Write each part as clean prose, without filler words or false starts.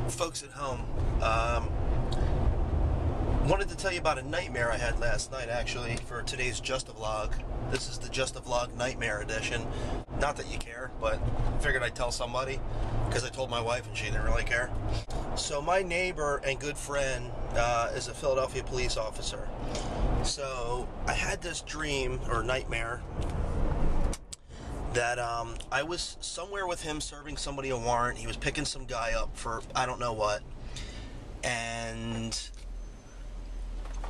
folks at home. Wanted to tell you about a nightmare I had last night, actually, for today's Just a Vlog. This is the Just a Vlog Nightmare Edition. Not that you care, but figured I'd tell somebody, because I told my wife and she didn't really care. So my neighbor and good friend is a Philadelphia police officer. So I had this dream, or nightmare, that I was somewhere with him serving somebody a warrant. He was picking some guy up for I don't know what. And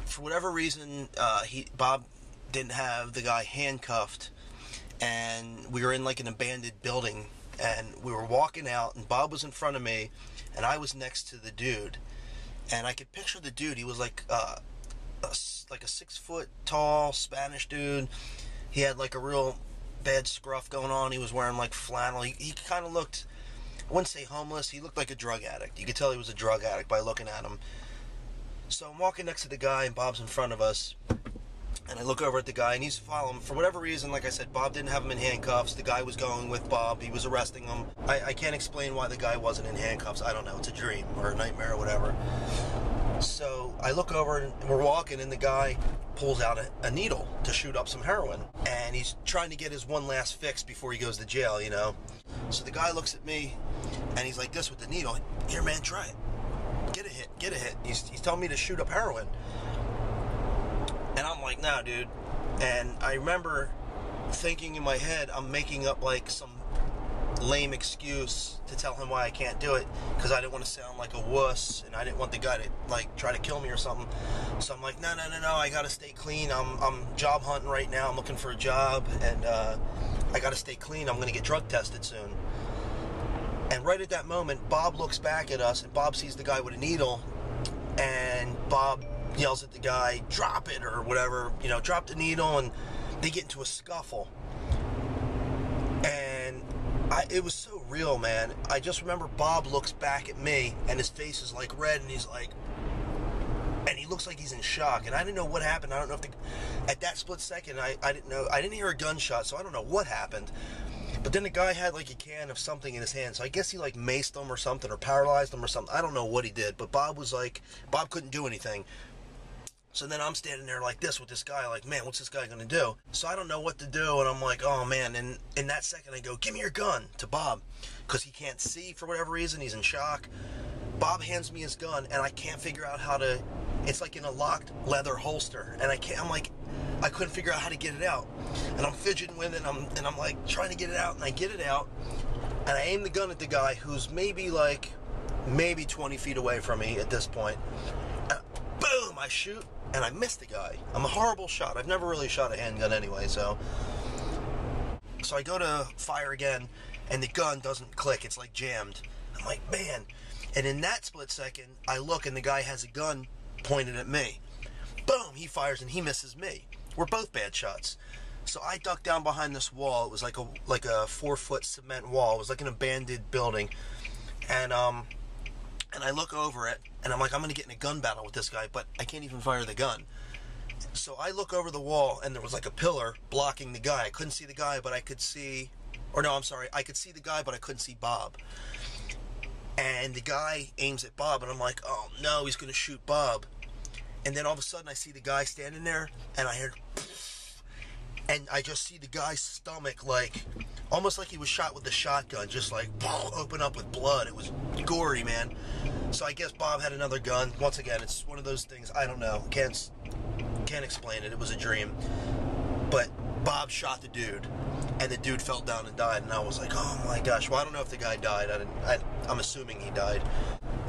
for whatever reason, Bob didn't have the guy handcuffed, and we were in like an abandoned building, and we were walking out, and Bob was in front of me, and I was next to the dude, and I could picture the dude. He was like a 6 foot tall Spanish dude. He had like a real bad scruff going on. He was wearing like flannel. He kind of looked, I wouldn't say homeless, he looked like a drug addict. You could tell he was a drug addict by looking at him. So I'm walking next to the guy, and Bob's in front of us, and I look over at the guy, and he's following. For whatever reason, like I said, Bob didn't have him in handcuffs. The guy was going with Bob. He was arresting him. I can't explain why the guy wasn't in handcuffs. I don't know. It's a dream or a nightmare or whatever. So I look over, and we're walking, and the guy pulls out a needle to shoot up some heroin, and he's trying to get his one last fix before he goes to jail, you know. So the guy looks at me, and he's like this with the needle. Here, man, try it. Get a hit. He's telling me to shoot up heroin. And I'm like, nah, dude. And I remember thinking in my head, I'm making up like some lame excuse to tell him why I can't do it, because I didn't want to sound like a wuss, and I didn't want the guy to like try to kill me or something. So I'm like, no, I gotta stay clean. I'm job hunting right now. I'm looking for a job, and I gotta stay clean. I'm gonna get drug tested soon. And right at that moment, Bob looks back at us, and Bob sees the guy with a needle, and Bob yells at the guy, drop it, or whatever, you know, drop the needle, and they get into a scuffle. And it was so real, man. I just remember Bob looks back at me, and his face is like red, and he's like, and he looks like he's in shock, and I didn't know what happened. I don't know if at that split second, I didn't know, I didn't hear a gunshot, so I don't know what happened. But then the guy had like a can of something in his hand, so I guess he like maced him or something, or paralyzed him or something. I don't know what he did, but Bob couldn't do anything. So then I'm standing there like this with this guy, like, man, what's this guy gonna do? So I don't know what to do, and I'm like, oh man, and in that second I go, give me your gun, to Bob, because he can't see for whatever reason, he's in shock. Bob hands me his gun, and I can't figure out how to, it's like in a locked leather holster, and I couldn't figure out how to get it out. And I'm fidgeting with it, and I'm like trying to get it out, and I get it out, and I aim the gun at the guy who's maybe 20 feet away from me at this point. And boom, I shoot, and I miss the guy. I'm a horrible shot. I've never really shot a handgun anyway, so I go to fire again, and the gun doesn't click. It's like jammed. I'm like, man. And in that split second, I look, and the guy has a gun pointed at me. Boom, he fires, and he misses me. We're both bad shots. So I duck down behind this wall. It was like a 4 foot cement wall. It was like an abandoned building. And I look over it, and I'm like, I'm going to get in a gun battle with this guy, but I can't even fire the gun. So I look over the wall, and there was like a pillar blocking the guy. I couldn't see the guy, but I could see, or no, I'm sorry, I could see the guy, but I couldn't see Bob. And the guy aims at Bob, and I'm like, oh no, he's going to shoot Bob. And then all of a sudden I see the guy standing there, and I hear, and I just see the guy's stomach, like, almost like he was shot with a shotgun, just like, open up with blood. It was gory, man. So I guess Bob had another gun. Once again, it's one of those things, I don't know, can't explain it. It was a dream. But Bob shot the dude, and the dude fell down and died, and I was like, oh my gosh. Well, I don't know if the guy died. I'm assuming he died.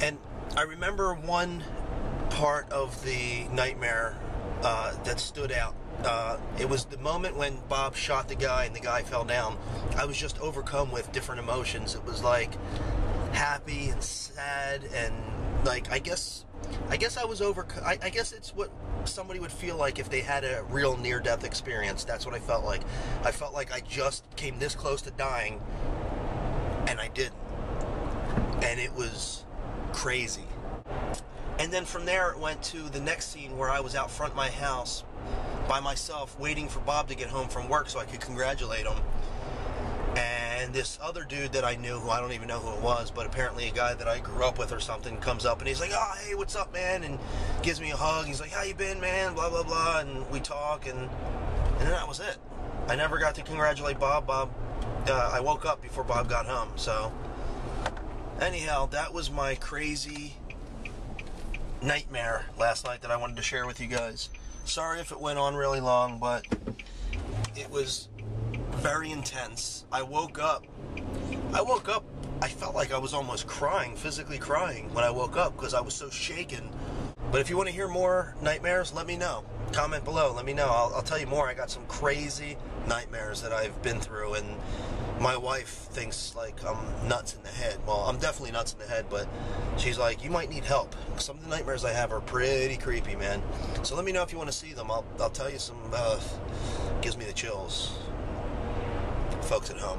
And I remember one part of the nightmare that stood out. It was the moment when Bob shot the guy and the guy fell down. I was just overcome with different emotions. It was like happy and sad, and like I guess I was I guess it's what somebody would feel like if they had a real near-death experience. That's what I felt like. I felt like I just came this close to dying, and I didn't. And it was crazy. And then from there it went to the next scene where I was out front of my house by myself waiting for Bob to get home from work so I could congratulate him. And and this other dude that I knew, who I don't even know who it was, but apparently a guy that I grew up with or something, comes up and he's like, oh, hey, what's up, man? And gives me a hug. He's like, how you been, man? Blah, blah, blah. And we talk, and then that was it. I never got to congratulate Bob. I woke up before Bob got home. So anyhow, that was my crazy nightmare last night that I wanted to share with you guys. Sorry if it went on really long, but it was very intense. I woke up, I felt like I was almost crying, physically crying when I woke up because I was so shaken. But if you want to hear more nightmares, let me know. Comment below, let me know. I'll tell you more. I got some crazy nightmares that I've been through, and my wife thinks like I'm nuts in the head. Well, I'm definitely nuts in the head, but she's like, you might need help. Some of the nightmares I have are pretty creepy, man. So let me know if you want to see them. I'll tell you some, gives me the chills. Folks at home.